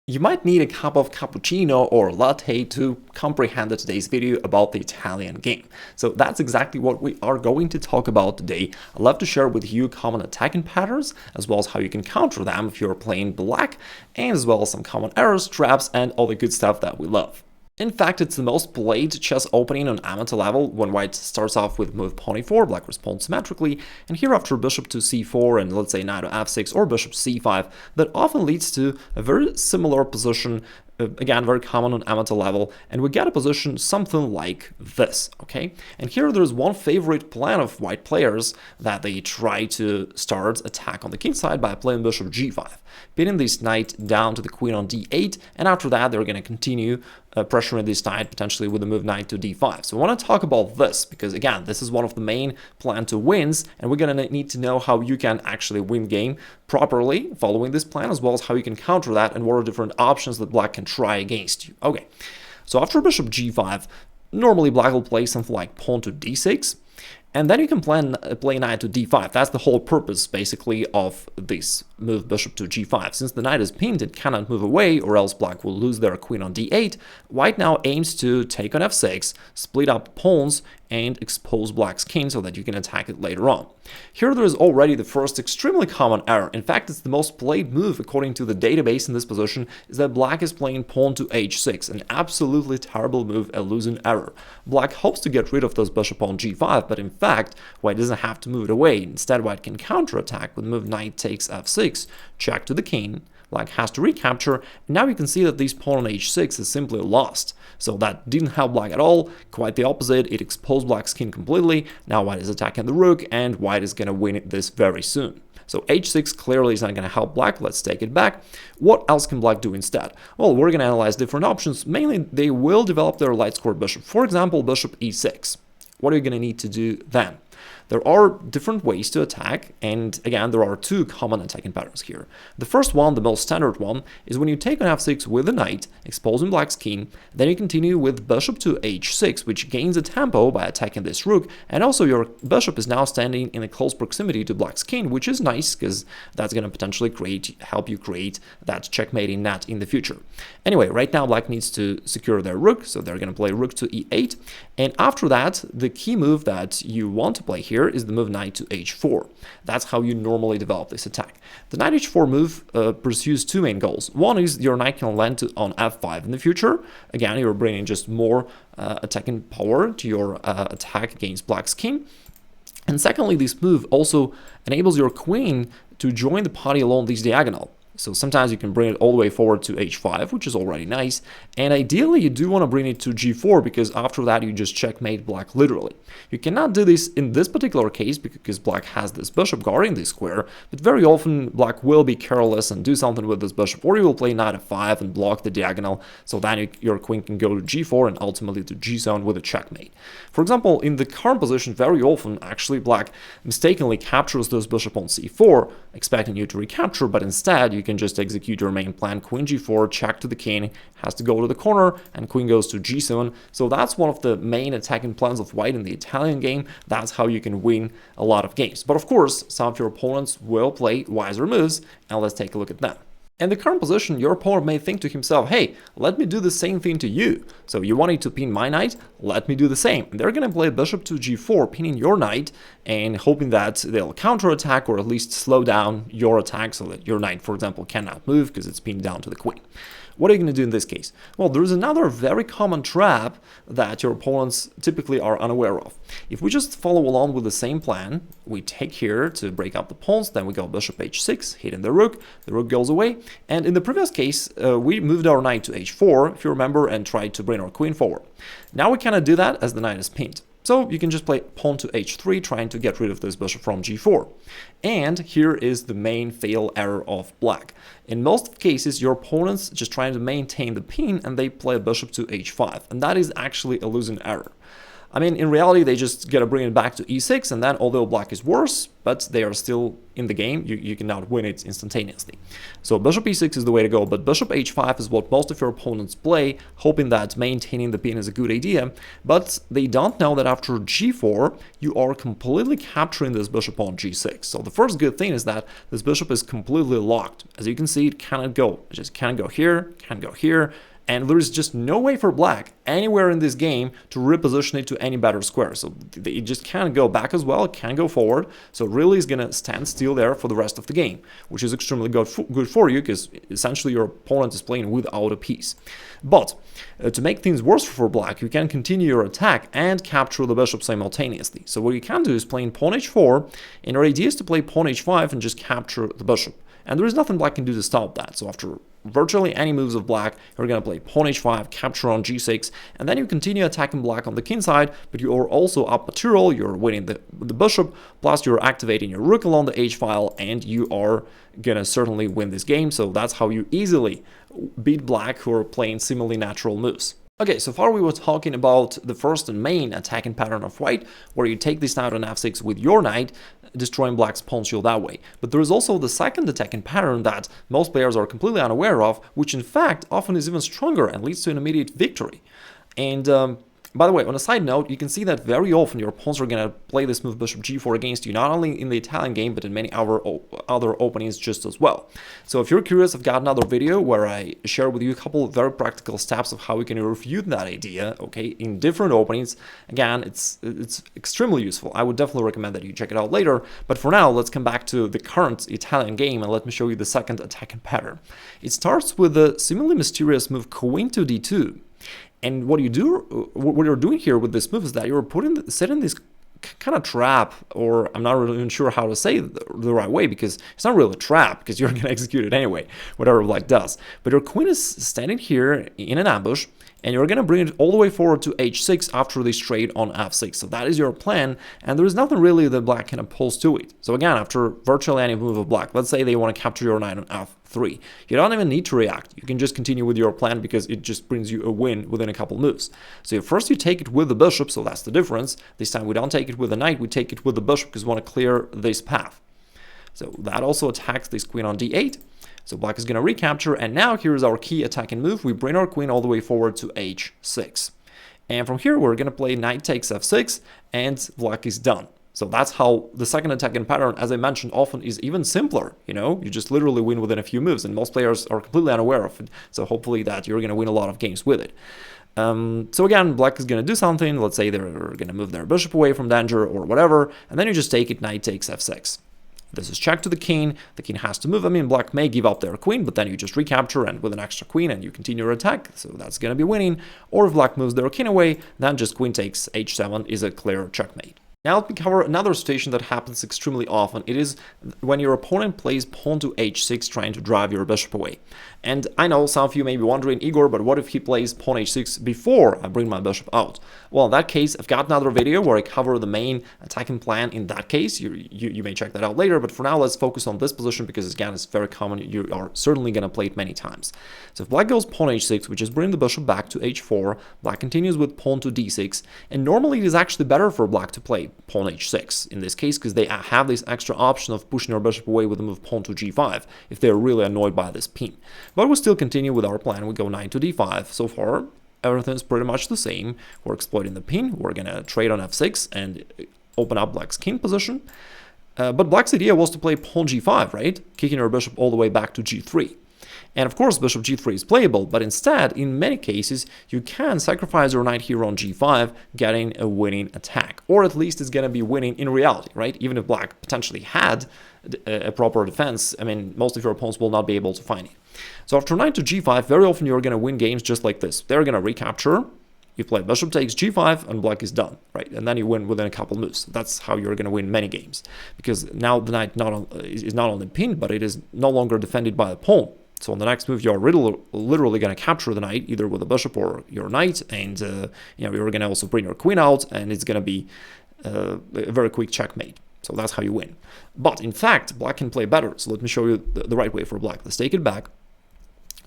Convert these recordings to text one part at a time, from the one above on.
You might need a cup of cappuccino or latte to comprehend today's video about the Italian game. So that's exactly what we are going to talk about today. I'd love to share with you common attacking patterns, as well as how you can counter them if you're playing black, and as well as some common errors, traps, and all the good stuff that we love. In fact, it's the most played chess opening on amateur level when white starts off with move pawn e4, black responds symmetrically, and here after bishop to c4 and let's say knight to f6 or bishop c5, that often leads to a very similar position, again, very common on amateur level, and we get a position something like this, okay? And here there's one favorite plan of white players that they try to start attack on the king side by playing bishop g5, pinning this knight down to the queen on d8, and after that they're going to continue pressuring this knight potentially with the move knight to d5. So I want to talk about this because, again, this is one of the main plan to wins, and we're going to need to know how you can actually win game properly following this plan, as well as how you can counter that and what are different options that black can try against you. Okay, so after bishop g5, normally black will play something like pawn to d6, and then you can play knight to d5. That's the whole purpose, basically, of this move bishop to g5. Since the knight is pinned, it cannot move away, or else black will lose their queen on d8. White now aims to take on f6, split up pawns, and expose black's king so that you can attack it later on. Here there is already the first extremely common error. In fact, it's the most played move according to the database in this position, is that black is playing pawn to h6, an absolutely terrible move, a losing error. Black hopes to get rid of this bishop on g5, but in fact, white doesn't have to move it away. Instead, white can counterattack with move knight takes f6, check to the king. Black has to recapture, and now you can see that this pawn on h6 is simply lost. So that didn't help black at all, quite the opposite, it exposed black's king completely. Now white is attacking the rook, and white is going to win this very soon. So h6 clearly is not going to help black, let's take it back. What else can black do instead? Well, we're going to analyze different options. Mainly, they will develop their light squared bishop. For example, bishop e6. What are you going to need to do then? There are different ways to attack, and again, there are two common attacking patterns here. The first one, the most standard one, is when you take on f6 with the knight, exposing black's king, then you continue with bishop to h6, which gains a tempo by attacking this rook, and also your bishop is now standing in a close proximity to black's king, which is nice, because that's going to potentially help you create that checkmating net in the future. Anyway, right now black needs to secure their rook, so they're going to play rook to e8, and after that, the key move that you want to play here is the move knight to h4. That's how you normally develop this attack. The knight h4 move pursues two main goals. One is your knight can land on f5 in the future. Again, you're bringing just more attacking power to your attack against black's king. And secondly, this move also enables your queen to join the party along this diagonal. So sometimes you can bring it all the way forward to h5, which is already nice. And ideally, you do want to bring it to g4, because after that, you just checkmate black literally. You cannot do this in this particular case because black has this bishop guarding this square, but very often black will be careless and do something with this bishop, or you will play knight f5 and block the diagonal, so then your queen can go to g4 and ultimately to g-zone with a checkmate. For example, in the current position, very often, actually, black mistakenly captures this bishop on c4, expecting you to recapture, but instead, you can just execute your main plan, queen g4, check to the king, has to go to the corner, and queen goes to g7. So that's one of the main attacking plans of white in the Italian game. That's how you can win a lot of games. But of course, some of your opponents will play wiser moves, and let's take a look at them. In the current position, your opponent may think to himself, hey, let me do the same thing to you. So you wanted to pin my knight, let me do the same. And they're going to play bishop to g4, pinning your knight, and hoping that they'll counterattack or at least slow down your attack so that your knight, for example, cannot move because it's pinned down to the queen. What are you going to do in this case? Well, there's another very common trap that your opponents typically are unaware of. If we just follow along with the same plan, we take here to break up the pawns, then we go bishop h6, hitting the rook goes away, and in the previous case, we moved our knight to h4, if you remember, and tried to bring our queen forward. Now we cannot do that as the knight is pinned. So you can just play pawn to h3, trying to get rid of this bishop from g4. And here is the main fatal error of black. In most cases, your opponent's just trying to maintain the pin, and they play bishop to h5. And that is actually a losing error. I mean, in reality, they just gotta bring it back to e6, and then although black is worse, but they are still in the game, you cannot win it instantaneously. So bishop e6 is the way to go, but bishop h5 is what most of your opponents play, hoping that maintaining the pin is a good idea, but they don't know that after g4, you are completely capturing this bishop on g6. So the first good thing is that this bishop is completely locked. As you can see, it cannot go. It just can't go here, can't go here, and there's just no way for black anywhere in this game to reposition it to any better square. So it just can't go back as well, it can't go forward. So it really is going to stand still there for the rest of the game, which is extremely good for you because essentially your opponent is playing without a piece. But to make things worse for black, you can continue your attack and capture the bishop simultaneously. So what you can do is playing pawn h4, and your idea is to play pawn h5 and just capture the bishop. And there is nothing black can do to stop that. So after virtually any moves of black, you're going to play pawn h5, capture on g6, and then you continue attacking black on the king side, but you are also up material, you're winning the bishop, plus you're activating your rook along the h-file, and you are going to certainly win this game. So that's how you easily beat black, who are playing similarly natural moves. Okay, so far we were talking about the first and main attacking pattern of white, where you take this knight on f6 with your knight, destroying black's pawn shield that way. But there is also the second attacking pattern that most players are completely unaware of, which in fact often is even stronger and leads to an immediate victory. And by the way, on a side note, you can see that very often your opponents are going to play this move bishop g4 against you, not only in the Italian game, but in many other openings just as well. So if you're curious, I've got another video where I share with you a couple of very practical steps of how we can refute that idea, okay, in different openings. Again, it's extremely useful. I would definitely recommend that you check it out later. But for now, let's come back to the current Italian game and let me show you the second attacking pattern. It starts with the similarly mysterious move queen to d2. And what you're doing here with this move is that you're setting this kind of trap, or I'm not really even sure how to say the right way, because it's not really a trap, because you're going to execute it anyway, whatever black does. But your queen is standing here in an ambush, and you're going to bring it all the way forward to h6 after this trade on f6. So that is your plan, and there is nothing really that black can oppose to it. So again, after virtually any move of black, let's say they want to capture your knight on f3, you don't even need to react. You can just continue with your plan because it just brings you a win within a couple moves. So first you take it with the bishop, so that's the difference. This time we don't take it with the knight, we take it with the bishop because we want to clear this path. So that also attacks this queen on d8. So black is going to recapture, and now here's our key attacking move. We bring our queen all the way forward to h6. And from here, we're going to play knight takes f6, and black is done. So that's how the second attacking pattern, as I mentioned, often is even simpler. You know, you just literally win within a few moves, and most players are completely unaware of it. So hopefully that you're going to win a lot of games with it. So again, black is going to do something. Let's say they're going to move their bishop away from danger or whatever, and then you just take it, knight takes f6. This is check to the king has to move. I mean, black may give up their queen, but then you just recapture and with an extra queen and you continue your attack, so that's going to be winning. Or if black moves their king away, then just queen takes h7 is a clear checkmate. Now let me cover another situation that happens extremely often. It is when your opponent plays pawn to h6 trying to drive your bishop away. And I know some of you may be wondering, Igor, but what if he plays pawn h6 before I bring my bishop out? Well, in that case, I've got another video where I cover the main attacking plan in that case. You may check that out later, but for now, let's focus on this position because, again, it's very common. You are certainly going to play it many times. So if black goes pawn h6, we just bring the bishop back to h4, black continues with pawn to d6, and normally it is actually better for black to play pawn h6 in this case because they have this extra option of pushing your bishop away with the move pawn to g5 if they're really annoyed by this pin. But we still continue with our plan. We go knight to d5. So far, everything's pretty much the same. We're exploiting the pin. We're going to trade on f6 and open up black's king position. But black's idea was to play pawn g5, right? Kicking our bishop all the way back to g3. And of course, bishop g3 is playable, but instead, in many cases, you can sacrifice your knight here on g5, getting a winning attack. Or at least it's going to be winning in reality, right? Even if black potentially had a proper defense, I mean, most of your opponents will not be able to find it. So after knight to g5, very often you're going to win games just like this. They're going to recapture. You play bishop takes g5 and black is done, right? And then you win within a couple moves. That's how you're going to win many games. Because now the knight is not only pinned, but it is no longer defended by the pawn. So on the next move, you're literally going to capture the knight, either with a bishop or your knight, and you're going to also bring your queen out, and it's going to be a very quick checkmate. So that's how you win. But in fact, black can play better. So let me show you the right way for black. Let's take it back.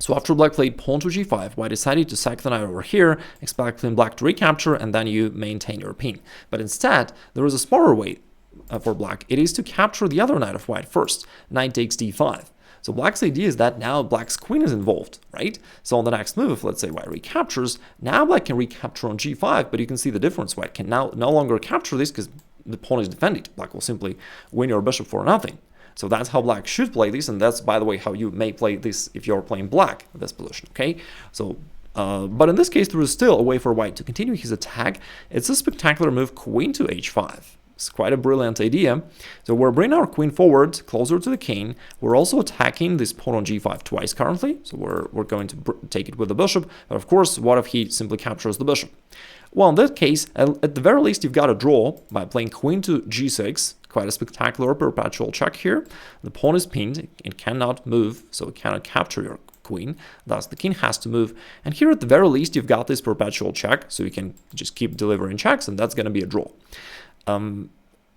So after black played pawn to g5, white decided to sack the knight over here, expecting black to recapture, and then you maintain your pin. But instead, there is a smarter way for black. It is to capture the other knight of white first. Knight takes d5. So black's idea is that now black's queen is involved, right? So on the next move, let's say white recaptures, now black can recapture on g5, but you can see the difference. White can now no longer capture this because the pawn is defended. Black will simply win your bishop for nothing. So that's how black should play this, and that's, by the way, how you may play this if you're playing black in this position, okay? So, but in this case, there is still a way for white to continue his attack. It's a spectacular move, queen to h5. It's quite a brilliant idea. So we're bringing our queen forward, closer to the king. We're also attacking this pawn on g5 twice currently, so we're going to take it with the bishop. But of course, what if he simply captures the bishop? Well, in that case, at the very least, you've got a draw by playing queen to g6. Quite a spectacular perpetual check here. The pawn is pinned, it cannot move, so it cannot capture your queen, thus the king has to move. And here at the very least, you've got this perpetual check, so you can just keep delivering checks, and that's going to be a draw. In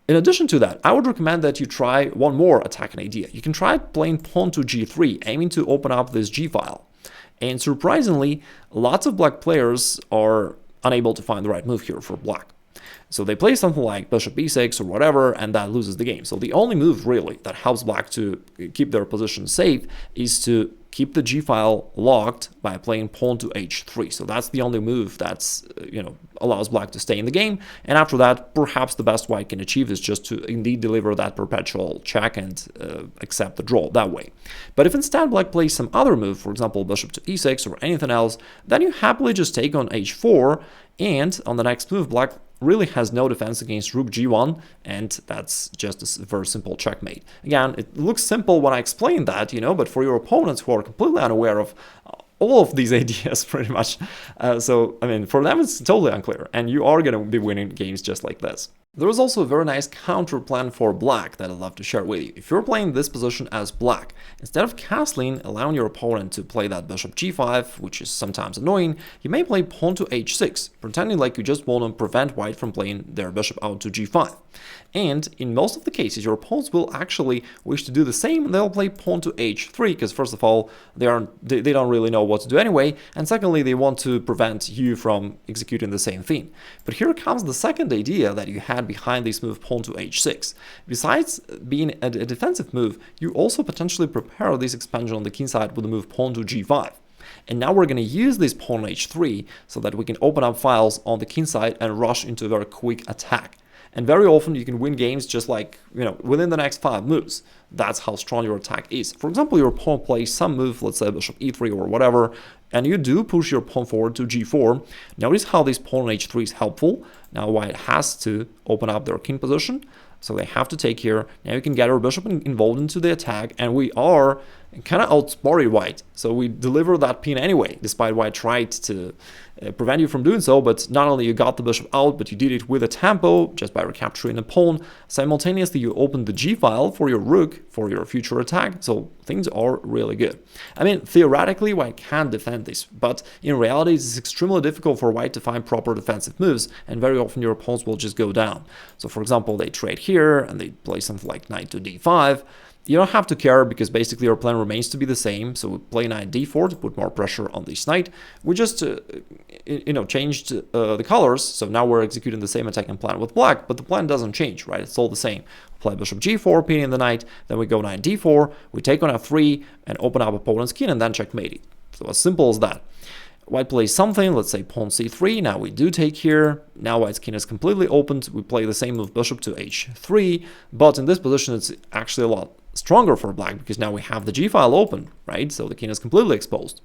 addition to that, I would recommend that you try one more attacking idea. You can try playing pawn to g3, aiming to open up this g file. And surprisingly, lots of black players are unable to find the right move here for black. So they play something like bishop e6 or whatever, and that loses the game. So the only move really that helps black to keep their position safe is to keep the g file locked by playing pawn to h3. So that's the only move that's allows black to stay in the game. And after that, perhaps the best white can achieve is just to indeed deliver that perpetual check and accept the draw that way. But if instead black plays some other move, for example bishop to e6 or anything else, then you happily just take on h4, and on the next move black really has no defense against rook g1, and that's just a very simple checkmate. Again, it looks simple when I explain that, but for your opponents who are completely unaware of all of these ideas pretty much, so I mean, for them it's totally unclear, and you are going to be winning games just like this. There is also a very nice counter plan for black that I'd love to share with you. If you're playing this position as black, instead of castling, allowing your opponent to play that bishop g5, which is sometimes annoying, you may play pawn to h6, pretending like you just want to prevent white from playing their bishop out to g5. And in most of the cases, your opponents will actually wish to do the same. They'll play pawn to h3 because first of all, they don't really know what to do anyway, and secondly, they want to prevent you from executing the same thing. But here comes the second idea that you had behind this move pawn to h6. Besides being a defensive move, you also potentially prepare this expansion on the king side with the move pawn to g5. And now we're going to use this pawn h3 so that we can open up files on the king side and rush into a very quick attack. And very often you can win games just like, within the next 5 moves. That's how strong your attack is. For example, your pawn plays some move, let's say bishop e3 or whatever, and you do push your pawn forward to g4. Notice how this pawn on h3 is helpful. Now white has to open up their king position, so they have to take here. Now you can get our bishop involved into the attack, and we are kind of outsmarted white. So we deliver that pin anyway, despite white tried to prevent you from doing so. But not only you got the bishop out, but you did it with a tempo, just by recapturing a pawn. Simultaneously, you opened the g file for your rook for your future attack. So things are really good. I mean, theoretically, white can defend this, but in reality, it's extremely difficult for white to find proper defensive moves, and very often your opponents will just go down. So for example, they trade here, and they play something like knight to d5. You don't have to care because basically our plan remains to be the same. So we play knight d4 to put more pressure on this knight. We just, changed the colors. So now we're executing the same attacking plan with black, but the plan doesn't change, right? It's all the same. Play bishop g4, pinning the knight. Then we go knight d4. We take on f3 and open up opponent's king and then checkmate it. So as simple as that. White plays something, let's say pawn c3. Now we do take here. Now white's king is completely opened. We play the same move, bishop to h3. But in this position, it's actually a lot stronger for black because now we have the g file open, right? So the king is completely exposed.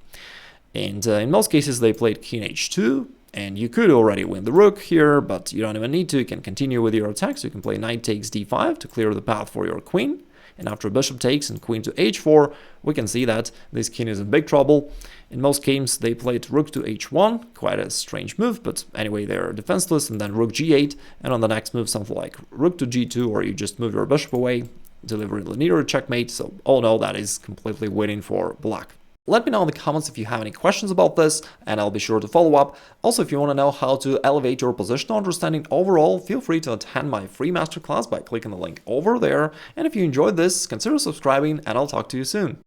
And in most cases, they played king h2. And you could already win the rook here, but you don't even need to. You can continue with your attack. So you can play knight takes d5 to clear the path for your queen. And after bishop takes and queen to h4, we can see that this king is in big trouble. In most games, they played rook to h1, quite a strange move, but anyway, they're defenseless, and then rook g8, and on the next move, something like rook to g2, or you just move your bishop away, delivering linear checkmate. So all in all, that is completely winning for black. Let me know in the comments if you have any questions about this, and I'll be sure to follow up. Also, if you want to know how to elevate your positional understanding overall, feel free to attend my free masterclass by clicking the link over there. And if you enjoyed this, consider subscribing, and I'll talk to you soon.